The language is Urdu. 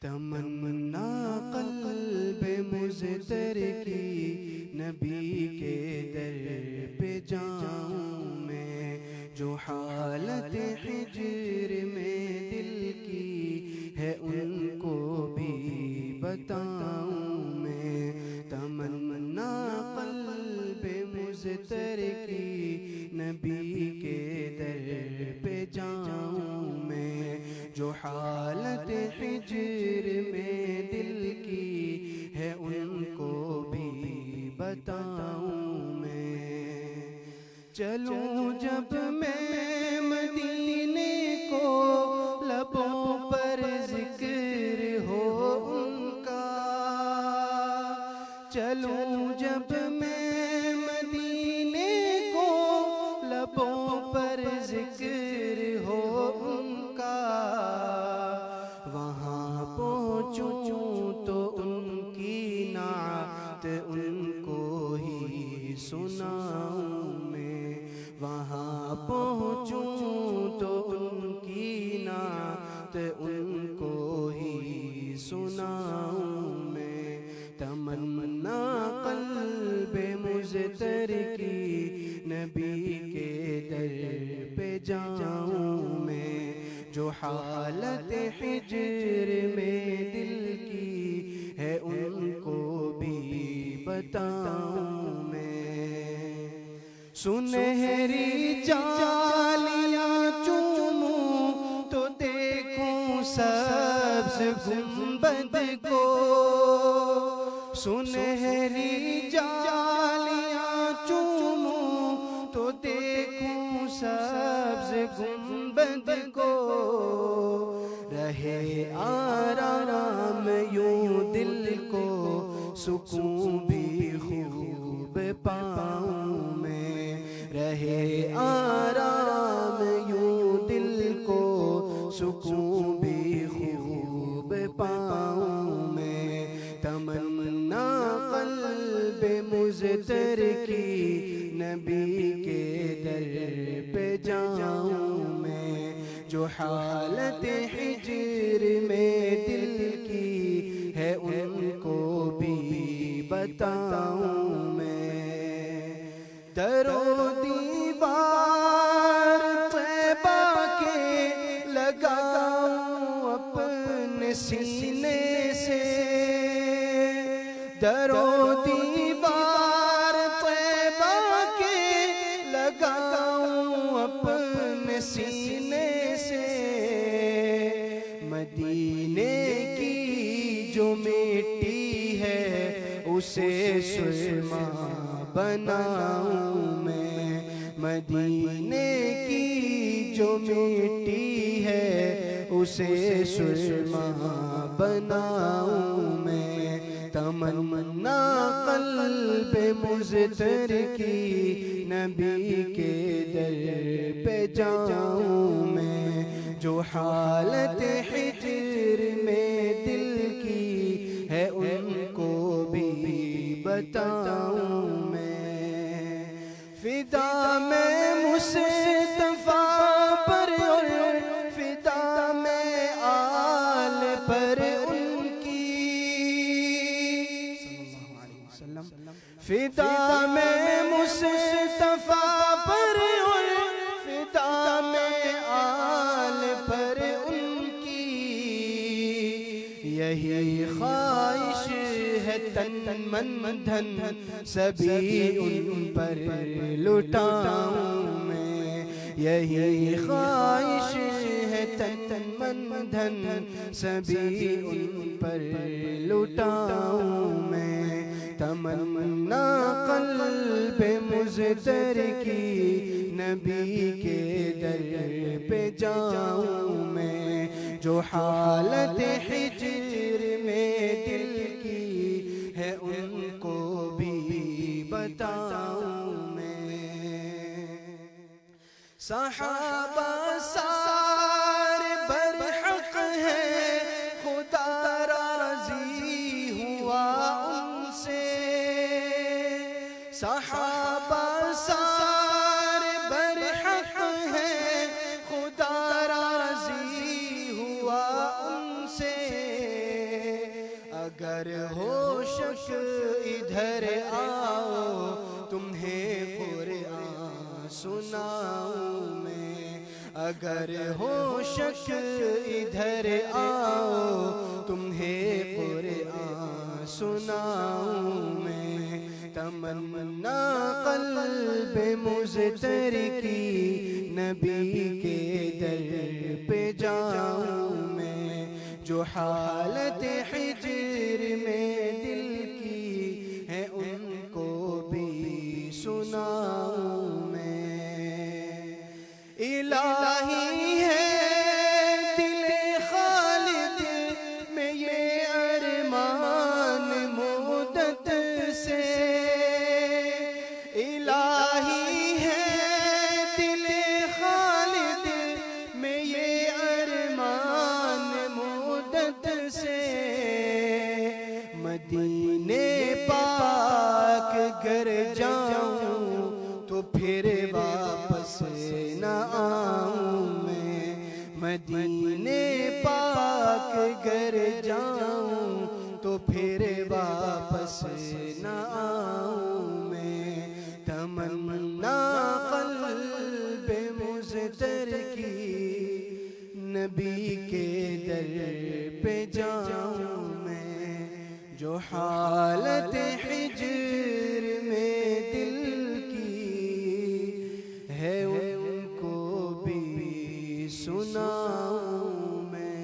تمنا قلب مضطر کی نبی کے در پہ جاؤں میں، جو حالت ہجر میں دل کی ہے ان کو بھی بتاؤں میں۔ تمنا قلب مضطر کی نبی کے در پہ جاؤں میں، جو حالت ہجر میں دل کی ہے ان کو بھی بتاؤں میں۔ چلوں جب میں مدینے کو لبوں پر ذکر ہو ان کا، چلوں جب میں مدینے کو لبوں پر ذکر ہو ان کا، وہاں پہنچوں تو ان کی نعت ان کو ہی سناؤں میں، وہاں پہنچوں تو ان کی نعت ان کو ہی سناؤں میں۔ تمنا قلب مضطر کی نبی کے در پہ جاؤں میں، جو حالت ہجر میں دل کی ہے ان کو بھی بتاؤں میں۔ سنہری جالیاں چوموں تو دیکھوں سبز گنبد کو، سنہری جالیاں چوموں تو دیکھوں سبز گنبد کو، رہے آرام یوں دل کو سکون بھی خوب پاؤں میں، رہے آرام یوں دل کو سکون بھی خوب پاؤں میں۔ تمنا قلب مضطر کی نبی کے در پہ جاؤں میں، جو حالت ہجر میں دل کی ہے ان کو بھی بتاؤں میں۔ در و دیوار طیبہ کے لگاؤں اپنے سینے سے، در و دیوار طیبہ کے لگاؤں اپنے سینے سے، مدینے کی جو مٹی ہے اسے سرما بناؤں میں، مدینے کی جو مٹی ہے اسے سرما بناؤں میں۔ تمنا قلب مضطر کی نبی کے در پہ جاؤں میں، جو حالت ہجر میں دل کی ہے ان کو بھی بتاؤں میں۔ فدا میں مصطفیٰ پر اور فدا میں آل پر ان کی، فدا میں مصطفیٰ پر اور فدا میں آل پر ان کی، یہی خواہش ہے تن من دھن سبھی ان پر لٹاؤں میں، یہی خواہش ہے تن من دھن سبھی ان پر لٹاؤں میں۔ تمنا قلب مضطر کی نبی کے در پہ جاؤں میں، جو حالت ہجر میں دل کی ہے ان کو بھی بتاؤں میں۔ صحابہ سارے برحق ہیں، خدا راضی ہوا ان سے، صحابہ سارے برحق ہیں، خدا راضی ہوا ان سے، اگر ہو شک ادھر آؤ تمہیں قرآن سناؤں میں، اگر ہو شک ادھر آؤ تمہیں قرآن سناؤں میں، تمنا قلب مضطر کی نبی کے در پہ جاؤں میں، جو حالت حجر میں دل کی ہے ان کو بھی سناؤں میں۔ الہی ہے دل خالد میں یہ ارمان مدت سے، الہی ہے دل خالد میں یہ ارمان مدت سے، مدینے پاک گر جاؤں تو پھر واپس نہ آؤں میں، مدینے پاک گر جاؤں تو پھر واپس نہ آؤں میں، تمنا قلب مضطر کی نبی کے در پہ جاؤں میں، جو حالت